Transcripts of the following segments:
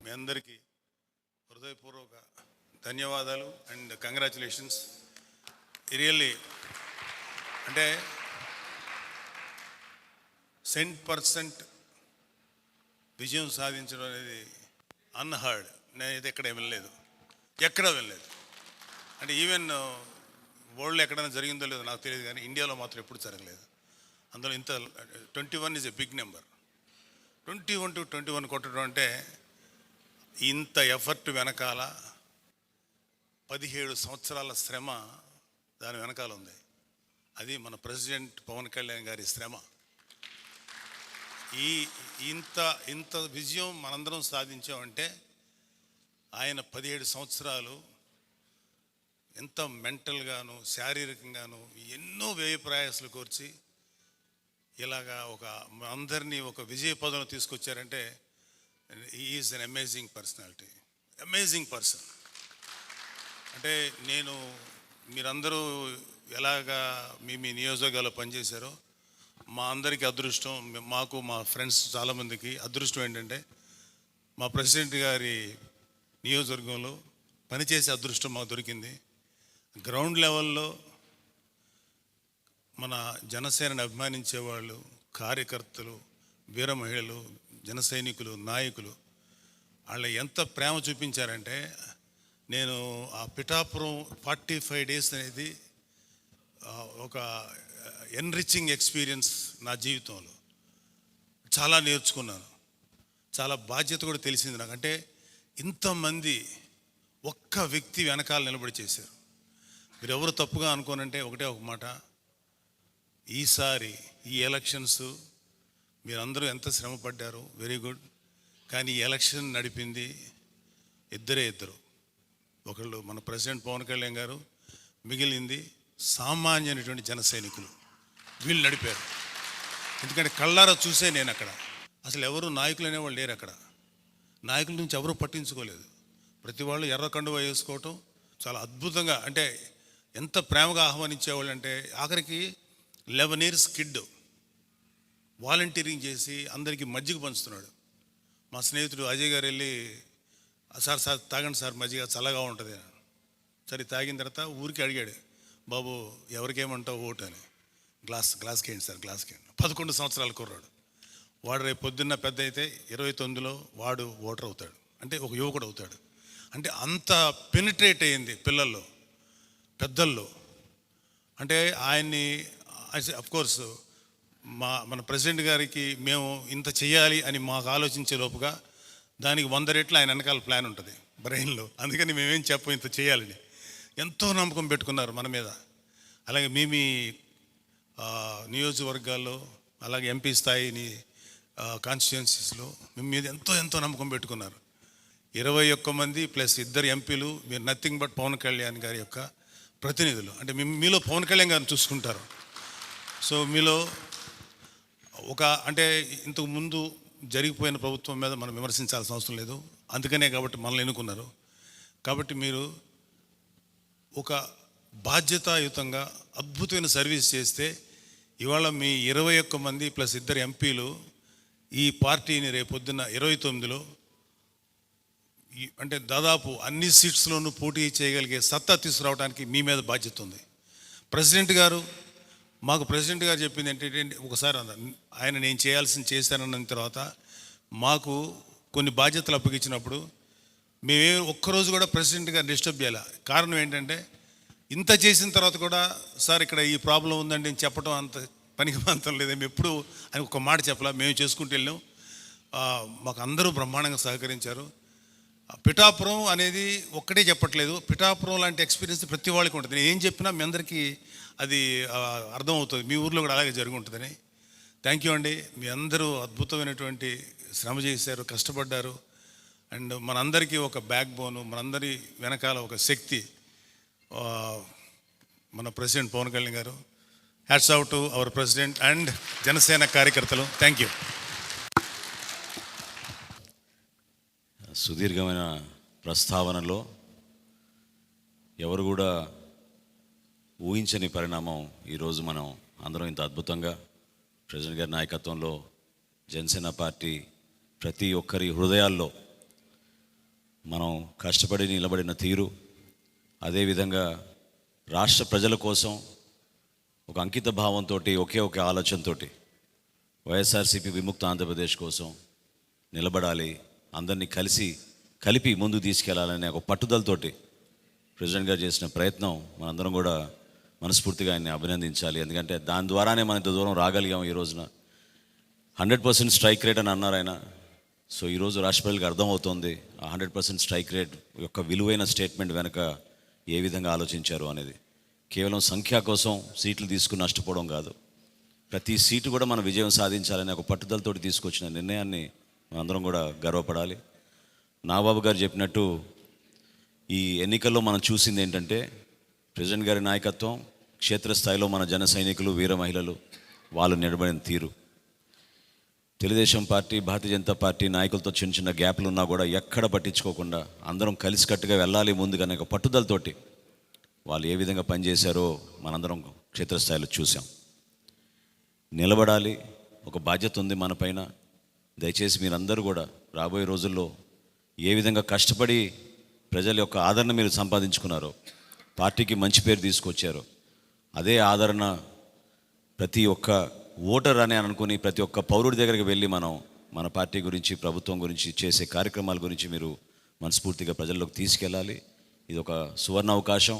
మీ అందరికీ హృదయపూర్వక ధన్యవాదాలు అండ్ కంగ్రాచులేషన్స్. రియల్లీ అంటే 100% విజయం సాధించడం అనేది అన్హర్డ్. నేనైతే ఎక్కడ వినలేదు. అంటే ఈవెన్ వరల్డ్లో ఎక్కడైనా జరిగిందో లేదో నాకు తెలియదు, కానీ ఇండియాలో మాత్రం ఎప్పుడు జరగలేదు. అందులో ఇంత 21 is a big number. 21 to 21 కొట్టడం అంటే ఇంత ఎఫర్ట్ వెనకాల 17 సంవత్సరాల శ్రమ దాని వెనకాల ఉంది. అది మన ప్రెసిడెంట్ పవన్ కళ్యాణ్ గారి శ్రమ. ఇంత విజయం మనందరం సాధించామంటే ఆయన 17 సంవత్సరాలు ఎంత మెంటల్గాను శారీరకంగాను ఎన్నో వ్యయ ప్రయాసాలు కోర్చి ఇలాగా అందరినీ ఒక విజయ పదంలో తీసుకొచ్చారంటే is an amazing personality, amazing person. అంటే మీరందరూ ఎలాగా మీ నియోజకవర్గాల్లో పనిచేశారో మా అందరికీ అదృష్టం, మాకు మా ఫ్రెండ్స్ చాలామందికి అదృష్టం ఏంటంటే మా ప్రెసిడెంట్ గారి నియోజకవర్గంలో పనిచేసే అదృష్టం మాకు దొరికింది. గ్రౌండ్ లెవెల్లో మన జనసేనని అభిమానించే వాళ్ళు, కార్యకర్తలు, వీర మహిళలు, జన సైనికులు, నాయకులు వాళ్ళ ఎంత ప్రేమ చూపించారంటే నేను ఆ పిఠాపురం 45 డేస్ అనేది ఒక ఎన్రిచింగ్ ఎక్స్పీరియన్స్ నా జీవితంలో. చాలా నేర్చుకున్నాను, చాలా బాధ్యత కూడా తెలిసింది నాకు. అంటే ఇంతమంది ఒక్క వ్యక్తి వెనకాల నిలబడి చేశారు. మీరు ఎవరు తప్పుగా అనుకోనంటే ఒకటే ఒక మాట, ఈసారి ఈ ఎలక్షన్స్ మీరందరూ ఎంత శ్రమ పడ్డారు, వెరీ గుడ్. కానీ ఈ ఎలక్షన్ నడిపింది ఇద్దరు. ఒకళ్ళు మన ప్రెసిడెంట్ పవన్ కళ్యాణ్ గారు, మిగిలింది సామాన్యమైనటువంటి జన సైనికులు. వీళ్ళు నడిపారు. ఎందుకంటే కళ్ళారా చూసే నేను అక్కడ. అసలు ఎవరు నాయకులు అనేవాళ్ళు లేరు అక్కడ. నాయకుల నుంచి ఎవరూ పట్టించుకోలేదు. ప్రతి వాళ్ళు ఎర్ర కండువా వేసుకోవటం చాలా అద్భుతంగా, అంటే ఎంత ప్రేమగా ఆహ్వానించేవాళ్ళు అంటే ఆఖరికి 11 years కిడ్ వాలంటీరింగ్ చేసి అందరికీ మజ్జిగ పంచుతున్నాడు. మా స్నేహితుడు అజయ్ గారు వెళ్ళి సార్ తాగండి సార్ మజ్జిగ చల్లగా ఉంటుంది. సరే తాగిన తర్వాత ఊరికి అడిగాడు, బాబు ఎవరికేమంటావు ఓటు అని. గ్లాస్కి ఏంటి సార్, గ్లాస్కి 11 సంవత్సరాల కుర్రాడు. వాడు రేపు పొద్దున్న పెద్ద అయితే 29లో వాడు ఓటర్ అవుతాడు, అంటే ఒక యువకుడు అవుతాడు. అంటే అంత పెనిట్రేట్ అయ్యింది పిల్లల్లో, పెద్దల్లో. అంటే ఆయన్ని అఫ్కోర్స్ మన ప్రెసిడెంట్ గారికి మేము ఇంత చేయాలి అని మాకు ఆలోచించే లోపుగా దానికి 100 రెట్లు ఆయన వెనకాల ప్లాన్ ఉంటుంది బ్రెయిన్లో. అందుకని మేమేం చెప్పం ఇంత చేయాలని. ఎంతో నమ్మకం పెట్టుకున్నారు మన మీద. అలాగే మీ నియోజకవర్గాల్లో, అలాగే ఎంపీ స్థాయిని కాన్స్టిట్యుయెన్సీస్లో మీ మీద ఎంతో నమ్మకం పెట్టుకున్నారు. 21 మంది ప్లస్ 2 ఎంపీలు. మీరు నథింగ్ బట్ పవన్ కళ్యాణ్ గారి యొక్క ప్రతినిధులు. అంటే మీలో పవన్ కళ్యాణ్ గారిని చూసుకుంటారు. సో మీలో అంటే ఇంతకు ముందు జరిగిపోయిన ప్రభుత్వం మీద మనం విమర్శించాల్సిన అవసరం లేదు. అందుకనే కాబట్టి మనల్ని ఎన్నుకున్నారు. కాబట్టి మీరు ఒక బాధ్యతాయుతంగా అద్భుతమైన సర్వీస్ చేస్తే ఇవాళ మీ 21 మంది ప్లస్ 2 ఎంపీలు ఈ పార్టీని రేపొద్దున 29లో అంటే దాదాపు అన్ని సీట్స్లోనూ పోటీ చేయగలిగే సత్తా తీసుకురావడానికి మీ మీద బాధ్యత ఉంది. మాకు ప్రెసిడెంట్ గారు చెప్పింది ఏంటంటే, ఒకసారి ఆయన నేను చేశానన్న తర్వాత మాకు కొన్ని బాధ్యతలు అప్పగించినప్పుడు మేమే ఒక్కరోజు కూడా ప్రెసిడెంట్ గారు డిస్టర్బ్ చేయాలి. కారణం ఏంటంటే ఇంత చేసిన తర్వాత కూడా సార్ ఇక్కడ ఈ ప్రాబ్లం ఉందండి నేను చెప్పడం అంత పనికి మాత్రం లేదు. మేము ఎప్పుడు అని ఒక మాట చెప్పలా, మేము చేసుకుంటూ వెళ్ళాం. మాకు అందరూ బ్రహ్మాండంగా సహకరించారు. పిఠాపురం అనేది ఒక్కటే చెప్పట్లేదు, పిఠాపురం లాంటి ఎక్స్పీరియన్స్ ప్రతి వాళ్ళకి ఉంటుంది. నేను ఏం చెప్పినా మీ అందరికీ అది అర్థమవుతుంది. మీ ఊర్లో కూడా అలాగే జరిగి ఉంటుందని. థ్యాంక్ యూ అండి. మీ అందరూ అద్భుతమైనటువంటి శ్రమ చేశారు, కష్టపడ్డారు. అండ్ మనందరికీ ఒక బ్యాక్ బోను, మనందరి వెనకాల ఒక శక్తి మన president Pawan Kalyan garu. Hats out to our president and Janasena కార్యకర్తలు. Thank you. సుదీర్ఘమైన ప్రస్తావనలో ఎవరు కూడా ఊహించని పరిణామం ఈరోజు మనం అందరం ఇంత అద్భుతంగా ప్రెసిడెంట్ గారి నాయకత్వంలో జనసేన పార్టీ ప్రతి ఒక్కరి హృదయాల్లో మనం కష్టపడి నిలబడిన తీరు, అదేవిధంగా రాష్ట్ర ప్రజల కోసం ఒక అంకిత భావంతో, ఒకే ఒక ఆలోచనతో వైఎస్ఆర్సీపీ విముక్త ఆంధ్రప్రదేశ్ కోసం నిలబడాలి, అందరినీ కలిపి ముందుకు తీసుకెళ్లాలనే ఒక పట్టుదలతోటి ప్రెసిడెంట్ గారు చేసిన ప్రయత్నం మనందరం కూడా మనస్ఫూర్తిగా ఆయన్ని అభినందించాలి. ఎందుకంటే దాని ద్వారానే మనం ఇంత దూరం రాగలిగాం. ఈ రోజున 100% స్ట్రైక్ రేట్ అని అన్నారు ఆయన. సో ఈరోజు రాష్ట్ర ప్రజలకు అర్థమవుతోంది ఆ 100% స్ట్రైక్ రేట్ యొక్క విలువైన స్టేట్మెంట్ వెనుక ఏ విధంగా ఆలోచించారు అనేది. కేవలం సంఖ్య కోసం సీట్లు తీసుకుని నష్టపోవడం కాదు, ప్రతి సీటు కూడా మనం విజయం సాధించాలనే ఒక పట్టుదలతోటి తీసుకొచ్చిన నిర్ణయాన్ని మనందరం కూడా గర్వపడాలి. నాగబాబు గారు చెప్పినట్టు ఈ ఎన్నికల్లో మనం చూసింది ఏంటంటే ప్రెసిడెంట్ గారి నాయకత్వం, క్షేత్రస్థాయిలో మన జన సైనికులు, వీర మహిళలు వాళ్ళు నిలబడిన తీరు. తెలుగుదేశం పార్టీ, భారతీయ జనతా పార్టీ నాయకులతో చిన్న చిన్న గ్యాప్లు ఉన్నా కూడా ఎక్కడ పట్టించుకోకుండా అందరం కలిసికట్టుగా వెళ్ళాలి ముందుగానే ఒక పట్టుదలతోటి వాళ్ళు ఏ విధంగా పనిచేశారో మనందరం క్షేత్రస్థాయిలో చూసాం. నిలబడాలి, ఒక బాధ్యత ఉంది మన పైన. దయచేసి మీరందరూ కూడా రాబోయే రోజుల్లో ఏ విధంగా కష్టపడి ప్రజల యొక్క ఆదరణ మీరు సంపాదించుకున్నారో, పార్టీకి మంచి పేరు తీసుకొచ్చారో, అదే ఆదరణ ప్రతి ఒక్క ఓటర్ అని అనుకుని ప్రతి ఒక్క పౌరుడి దగ్గరికి వెళ్ళి మనం మన పార్టీ గురించి, ప్రభుత్వం గురించి, చేసే కార్యక్రమాల గురించి మీరు మనస్ఫూర్తిగా ప్రజల్లోకి తీసుకెళ్ళాలి. ఇది ఒక సువర్ణ అవకాశం.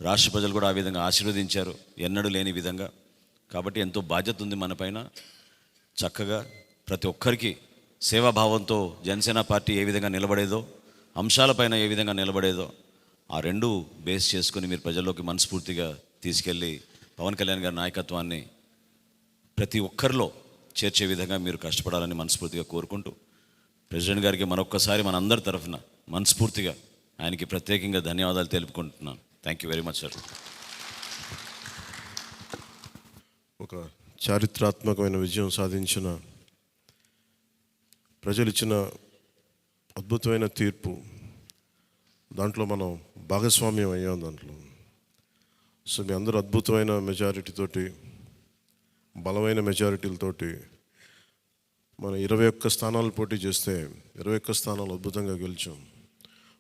రాష్ట్ర ప్రజలు కూడా ఆ విధంగా ఆశీర్వదించారు, ఎన్నడూ లేని విధంగా. కాబట్టి ఎంతో బాధ్యత ఉంది మన పైన. చక్కగా ప్రతి ఒక్కరికి సేవాభావంతో జనసేన పార్టీ ఏ విధంగా నిలబడేదో, అంశాలపైన ఏ విధంగా నిలబడేదో, ఆ రెండు బేస్ చేసుకుని మీరు ప్రజల్లోకి మనస్ఫూర్తిగా తీసుకెళ్ళి పవన్ కళ్యాణ్ గారి నాయకత్వాన్ని ప్రతి ఒక్కరిలో చేర్చే విధంగా మీరు కష్టపడాలని మనస్ఫూర్తిగా కోరుకుంటూ, ప్రెసిడెంట్ గారికి మరొక్కసారి మన అందరి తరఫున మనస్ఫూర్తిగా ఆయనకి ప్రత్యేకంగా ధన్యవాదాలు తెలుపుకుంటున్నాను. Thank you very much sir. ఒక చారిత్రాత్మకమైన విజయం సాధించిన, ప్రజలు ఇచ్చిన అద్భుతమైన తీర్పు, దాంట్లో మనం భాగస్వామ్యం అయ్యాం దాంట్లో. సో మీ అందరూ అద్భుతమైన మెజారిటీతోటి, బలమైన మెజారిటీలతోటి మనం 21 స్థానాలు పోటీ చేస్తే 21 స్థానాలు అద్భుతంగా గెలిచాం.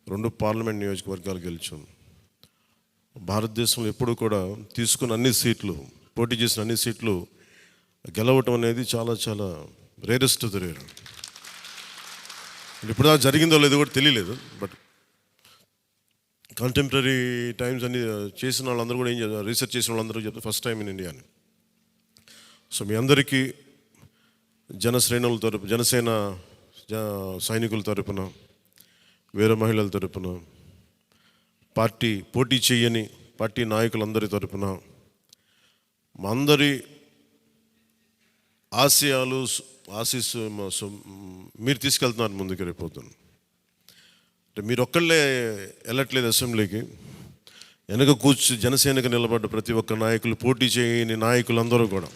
2 పార్లమెంట్ నియోజకవర్గాలు గెలిచాం. భారతదేశంలో ఎప్పుడు కూడా తీసుకున్న అన్ని సీట్లు, పోటీ చేసిన అన్ని సీట్లు గెలవటం అనేది చాలా చాలా రేరెస్ట్ ది రేర్. ఇప్పుడు దాకా జరిగిందో లేదో కూడా తెలియలేదు. బట్ కంటెంపరీ టైమ్స్ అన్ని చేసిన వాళ్ళందరూ కూడా ఏం చేస్తారు, రీసెర్చ్ చేసిన వాళ్ళందరూ చెప్తారు ఫస్ట్ టైం ఇన్ ఇండియా అని. సో మీ అందరికీ జనశ్రేణుల తరపు, జనసేన సైనికుల తరపున, వీర మహిళల తరపున, పార్టీ పోటీ చేయని పార్టీ నాయకులందరి తరపున, మా అందరి ఆశీస్సు మీరు తీసుకెళ్తున్నారు ముందుకు రేపొద్దున. అంటే మీరు ఒక్కళ్ళే వెళ్ళట్లేదు అసెంబ్లీకి. వెనక జనసేనకు నిలబడ్డ ప్రతి ఒక్క నాయకులు, పోటీ చేయని నాయకులందరూ కూడా,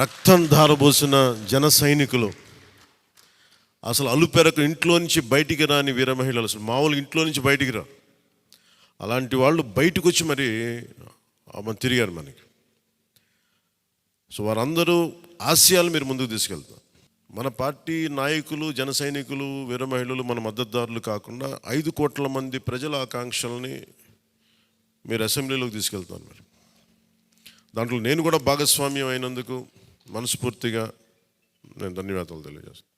రక్తం ధారబోసిన జన సైనికులు, అసలు అలుపెరకు ఇంట్లో నుంచి బయటికి రాని వీర మహిళలు, అసలు మామూలుగా ఇంట్లో నుంచి బయటికి రా, అలాంటి వాళ్ళు బయటకు వచ్చి మరి తిరిగారు మనకి. సో వారందరూ ఆశయాలు మీరు ముందుకు తీసుకెళ్తారు. మన పార్టీ నాయకులు, జన సైనికులు, వీర మహిళలు మన మద్దతుదారులు కాకుండా 5 కోట్ల మంది ప్రజల ఆకాంక్షల్ని మీరు అసెంబ్లీలోకి తీసుకెళ్తాను. మరి దాంట్లో నేను కూడా భాగస్వామ్యం అయినందుకు మనస్ఫూర్తిగా నేను ధన్యవాదాలు తెలియజేస్తాను.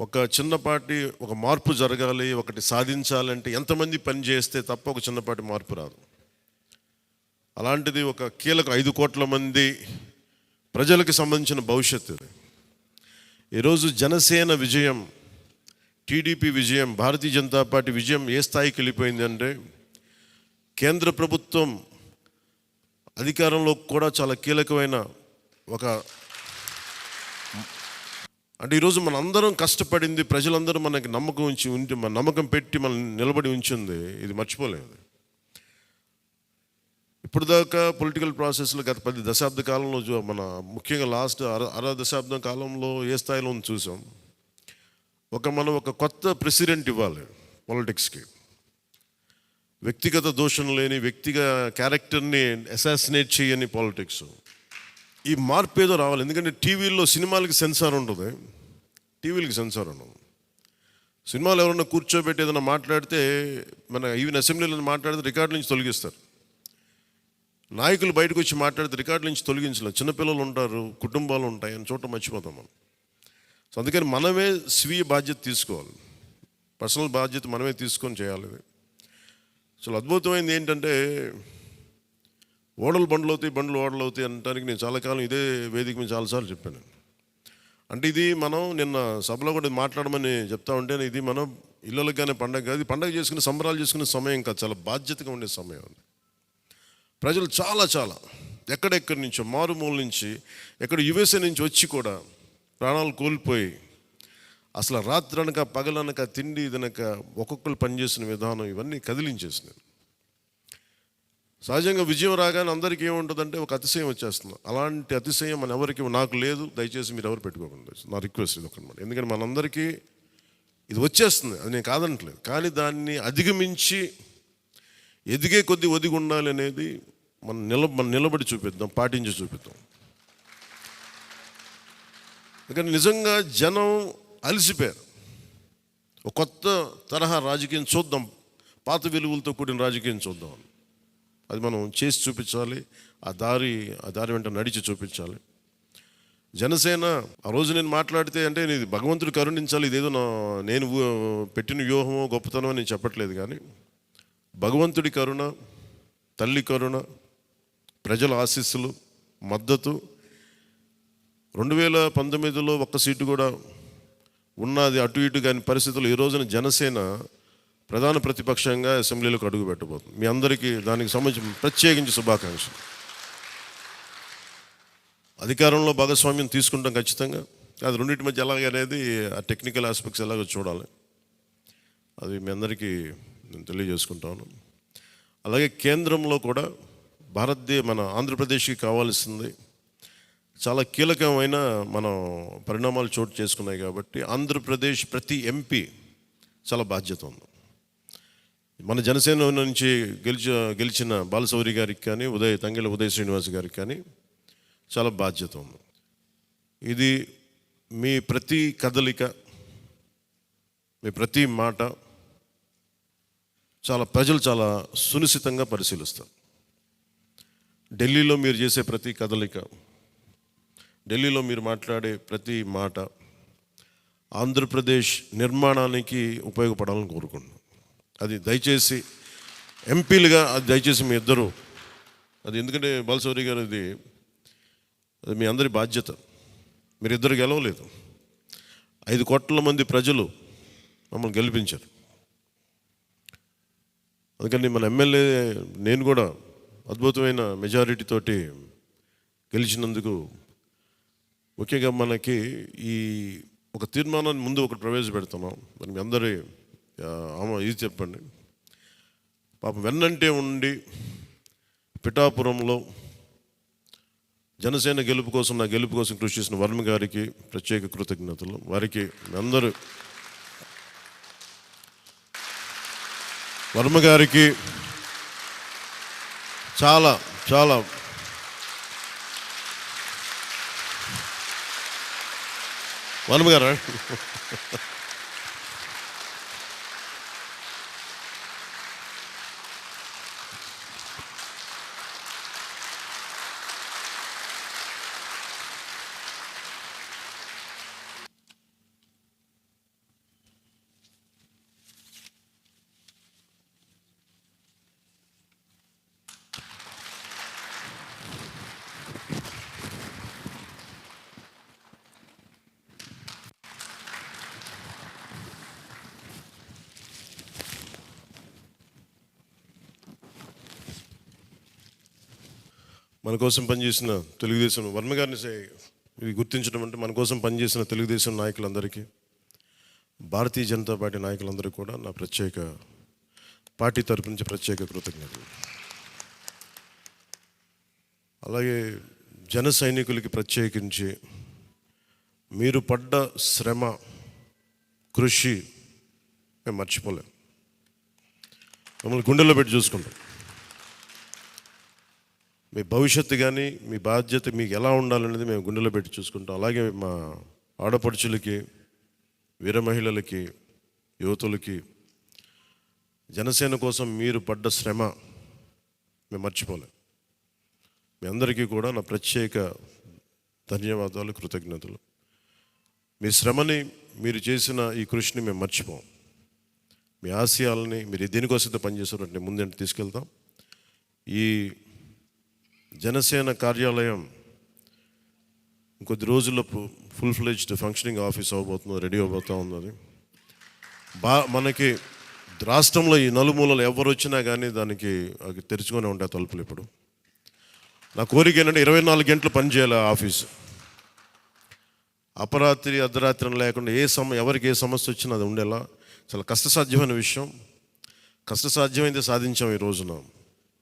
ఒక చిన్న పార్టీ, ఒక మార్పు జరగాలి, ఒకటి సాధించాలంటే ఎంతమంది పని చేస్తే తప్ప ఒక చిన్నపాటి మార్పు రాదు. అలాంటిది ఒక కీలక 5 కోట్ల మంది ప్రజలకు సంబంధించిన భవిష్యత్తు. ఈరోజు జనసేన విజయం, టీడీపీ విజయం, భారతీయ జనతా పార్టీ విజయం ఏ స్థాయికి వెళ్ళిపోయింది అంటే, కేంద్ర ప్రభుత్వం అధికారంలో కూడా చాలా కీలకమైన ఒక, అంటే ఈరోజు మన అందరం కష్టపడింది, ప్రజలందరూ మనకి నమ్మకం పెట్టి మనం నిలబడి ఉంచింది, ఇది మర్చిపోలేదు. ఇప్పుడు దాకా పొలిటికల్ ప్రాసెస్లో గత 10 దశాబ్ద కాలంలో మన ముఖ్యంగా లాస్ట్ అర దశాబ్దం కాలంలో ఏ స్థాయిలో చూసాం. మనం ఒక కొత్త ప్రెసిడెంట్ ఇవ్వాలి పాలిటిక్స్కి. వ్యక్తిగత దోషం లేని, క్యారెక్టర్ని అసాసినేట్ చేయని పాలిటిక్స్. ఈ మార్పు ఏదో రావాలి. ఎందుకంటే టీవీల్లో సినిమాలకి సెన్సార్ ఉంటుంది, టీవీలకి సెన్సార్ ఉండదు. సినిమాలో ఎవరన్నా కూర్చోబెట్టి ఏదైనా మాట్లాడితే, మన ఈవెన్ అసెంబ్లీలో మాట్లాడితే రికార్డు నుంచి తొలగిస్తారు. నాయకులు బయటకు వచ్చి మాట్లాడితే రికార్డు నుంచి తొలగించలేదు. చిన్నపిల్లలు ఉంటారు, కుటుంబాలు ఉంటాయి అని చోట మర్చిపోతాం మనం. సో అందుకని మనమే స్వీయ బాధ్యత తీసుకోవాలి, పర్సనల్ బాధ్యత మనమే తీసుకొని చేయాలి ఇది. అసలు అద్భుతమైనది ఏంటంటే, ఓడలు బండ్లు అవుతాయి, బండ్లు ఓడలు అవుతాయి అనడానికి నేను చాలా కాలం ఇదే వేదిక మీద చాలాసార్లు చెప్పాను. అంటే ఇది మనం నిన్న సభలో కూడా మాట్లాడమని చెప్తా ఉంటే, ఇది మనం ఇళ్ళకి కానీ పండగ కాదు, పండగ చేసుకునే సంబరాలు చేసుకునే సమయం కాదు, చాలా బాధ్యతగా ఉండే సమయం అది. ప్రజలు చాలా ఎక్కడెక్కడి నుంచో, మారుమూల నుంచి, ఎక్కడ యుఎస్ఏ నుంచి వచ్చి కూడా ప్రాణాలు కోల్పోయి, అసలు రాత్రనక పగలనక తిండి ఇదనక ఒక్కొక్కరు పనిచేసిన విధానం ఇవన్నీ కదిలించేసినాయి. సహజంగా విజయం రాగానే అందరికీ ఏముంటుందంటే ఒక అతిశయం వచ్చేస్తుంది. అలాంటి అతిశయం మన ఎవరికి నాకు లేదు, దయచేసి మీరు ఎవరు పెట్టుకోకుండా, నా రిక్వెస్ట్ ఇది ఒకనమాట. ఎందుకంటే మనందరికీ ఇది వచ్చేస్తుంది, అది నేను కాదనట్లేదు. కానీ దాన్ని అధిగమించి ఎదిగే కొద్దీ ఒదిగి ఉండాలి అనేది మనం నిలబడి చూపిద్దాం, పాటించి చూపిద్దాం. ఎందుకంటే నిజంగా జనం అలసిపోయారు. ఒక కొత్త తరహా రాజకీయం చూద్దాం, పాత విలువలతో కూడిన రాజకీయం చూద్దాం. అది మనం చేసి చూపించాలి, ఆ దారి వెంట నడిచి చూపించాలి. జనసేన ఆ రోజు నేను మాట్లాడితే, అంటే ఇది భగవంతుడు కరుణించాలి, ఇదేదో నేను పెట్టిన వ్యూహమో గొప్పతనమో నేను చెప్పట్లేదు. కానీ భగవంతుడి కరుణ, తల్లి కరుణ, ప్రజల ఆశీస్సులు, మద్దతు 2019లో ఒక్క సీటు కూడా ఉన్నది అటు ఇటు కాని పరిస్థితుల్లో ఈ రోజున జనసేన ప్రధాన ప్రతిపక్షంగా అసెంబ్లీలోకి అడుగు పెట్టబోతుంది. మీ అందరికీ దానికి సంబంధించి ప్రత్యేకించి శుభాకాంక్షలు. అధికారంలో భాగస్వామ్యం తీసుకుంటాం ఖచ్చితంగా. అది రెండింటి మధ్య ఎలాగనేది ఆ టెక్నికల్ ఆస్పెక్ట్స్ ఎలాగో చూడాలి. అది మీ అందరికీ నేను తెలియజేసుకుంటాను. అలాగే కేంద్రంలో కూడా మన ఆంధ్రప్రదేశ్కి కావాల్సింది చాలా కీలకమైన మనం పరిణామాలు చోటు చేసుకున్నాయి. కాబట్టి ఆంధ్రప్రదేశ్ ప్రతి ఎంపీ చాలా బాధ్యత ఉంది. మన జనసేన నుంచి గెలిచిన బాలశౌరి గారికి కానీ, తంగెళ్ళ ఉదయ్ శ్రీనివాస్ గారికి కానీ చాలా బాధ్యత ఉంది. ఇది మీ ప్రతి కదలిక, మీ ప్రతి మాట ప్రజలు చాలా సునిశ్చితంగా పరిశీలిస్తారు. ఢిల్లీలో మీరు చేసే ప్రతి కదలిక, ఢిల్లీలో మీరు మాట్లాడే ప్రతి మాట ఆంధ్రప్రదేశ్ నిర్మాణానికి ఉపయోగపడాలని కోరుకుంటున్నాను. అది దయచేసి ఎంపీలుగా అది దయచేసి మీ ఇద్దరు, అది ఎందుకంటే బాలశౌరి గారు అది మీ అందరి బాధ్యత. మీరిద్దరు గెలవలేదు, 5 కోట్ల మంది ప్రజలు మమ్మల్ని గెలిపించారు. అందుకని మన ఎమ్మెల్యే నేను కూడా అద్భుతమైన మెజారిటీ తోటి గెలిచినందుకు ముఖ్యంగా మనకి ఈ ఒక తీర్మానాన్ని ముందు ఒకటి ప్రవేశపెడుతున్నాం. మరి మీ అందరి ఇది చెప్పండి. పాపం వెన్నంటే ఉండి పిఠాపురంలో జనసేన గెలుపు కోసం, నా గెలుపు కోసం కృషి చేసిన వర్మ గారికి ప్రత్యేక కృతజ్ఞతలు. వారికి అందరూ వర్మ గారికి చాలా వర్మ గారు మన కోసం పనిచేసిన తెలుగుదేశం వర్మ గారిని ఇది గుర్తించడం అంటే, మన కోసం పనిచేసిన తెలుగుదేశం నాయకులందరికీ, భారతీయ జనతా పార్టీ నాయకులందరికీ కూడా నా పార్టీ తరపు నుంచి ప్రత్యేక కృతజ్ఞతలు. అలాగే జన సైనికులకి ప్రత్యేకించి మీరు పడ్డ శ్రమ, కృషి మేము మర్చిపోలేం. మమ్మల్ని గుండెల్లో పెట్టి చూసుకుంటాం. మీ భవిష్యత్తు కానీ, మీ బాధ్యత మీకు ఎలా ఉండాలనేది మేము గుండెలో పెట్టి చూసుకుంటాం. అలాగే మా ఆడపడుచులకి, వీర మహిళలకి యువతులకి జనసేన కోసం మీరు పడ్డ శ్రమ మేము మర్చిపోలేం. మీ అందరికీ కూడా నా ప్రత్యేక ధన్యవాదాలు, కృతజ్ఞతలు. మీ శ్రమని, మీరు చేసిన ఈ కృషిని మేము మర్చిపోం. మీ ఆశయాలని మీరు దేనికోసం పనిచేస్తారంటే ముందంటే తీసుకెళ్తాం. ఈ జనసేన కార్యాలయం ఇంకొద్ది రోజుల్లో ఫుల్ ఫ్లెడ్జ్డ్ ఫంక్షనింగ్ ఆఫీస్ అవ్వబోతుంది, రెడీ అవబోతూ ఉన్నది. మనకి రాష్ట్రంలో ఈ నలుమూలలు ఎవరు వచ్చినా కానీ దానికి తెరుచుకొని ఉంటాయి తలుపులు. ఇప్పుడు నా కోరిక ఏంటంటే 24 గంటలు పనిచేయాలి ఆఫీసు. అపరాత్రి అర్ధరాత్రి లేకుండా ఎవరికి ఏ సమస్య వచ్చినా అది ఉండేలా. చాలా కష్టసాధ్యమైన విషయం. కష్టసాధ్యమైంది సాధించాం ఈ రోజున.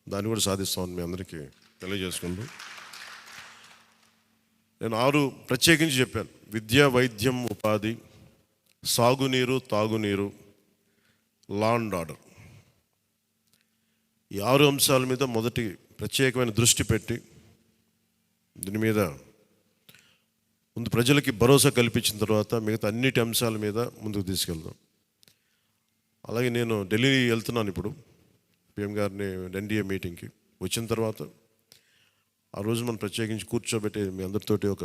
దాన్ని కూడా సాధిస్తామని మీ అందరికీ తెలియజేసుకుంటూ నేను 6 ప్రత్యేకించి చెప్పాను. విద్య, వైద్యం, ఉపాధి, సాగునీరు, తాగునీరు, లా అండ్ ఆర్డర్. ఈ 6 అంశాల మీద మొదటి ప్రత్యేకమైన దృష్టి పెట్టి దీని మీద ముందు ప్రజలకి భరోసా కల్పించిన తర్వాత మిగతా అన్నిటి అంశాల మీద ముందుకు తీసుకెళ్దాం. అలాగే నేను ఢిల్లీ వెళ్తున్నాను ఇప్పుడు పిఎం గారిని ఎన్డీఏ మీటింగ్కి. వచ్చిన తర్వాత ఆ రోజు మనం ప్రత్యేకించి కూర్చోబెట్టి మీ అందరితోటి ఒక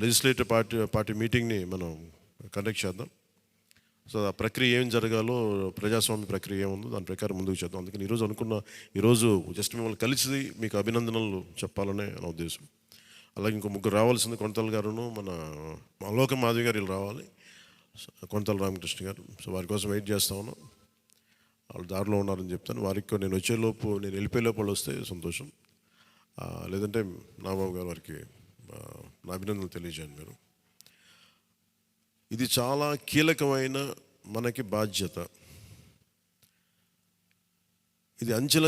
లెజిస్లేటివ్ పార్టీ మీటింగ్ని మనం కండక్ట్ చేద్దాం. సో ఆ ప్రక్రియ ఏం జరగాలో, ప్రజాస్వామ్య ప్రక్రియ ఏముందో దాని ప్రకారం ముందుకు చేద్దాం. అందుకని ఈరోజు జస్ట్ మిమ్మల్ని కలిసి మీకు అభినందనలు చెప్పాలనే నా ఉద్దేశం. అలాగే ఇంకో 3 రావాల్సింది. కొనతల గారును మన లోక మాధవి గారు వీళ్ళు రావాలి, కొనతల రామకృష్ణ గారు. సో వారి కోసం వెయిట్ చేస్తా ఉన్నాం. వాళ్ళు దారిలో ఉన్నారని చెప్తాను. వారికి నేను వెళ్ళిపోయేలోపు వాళ్ళు వస్తే సంతోషం. లేదంటే నాబాబు గారు వారికి నా అభినందనలు తెలియజేయండి మీరు. ఇది చాలా కీలకమైన మనకి బాధ్యత. ఇది అంచెల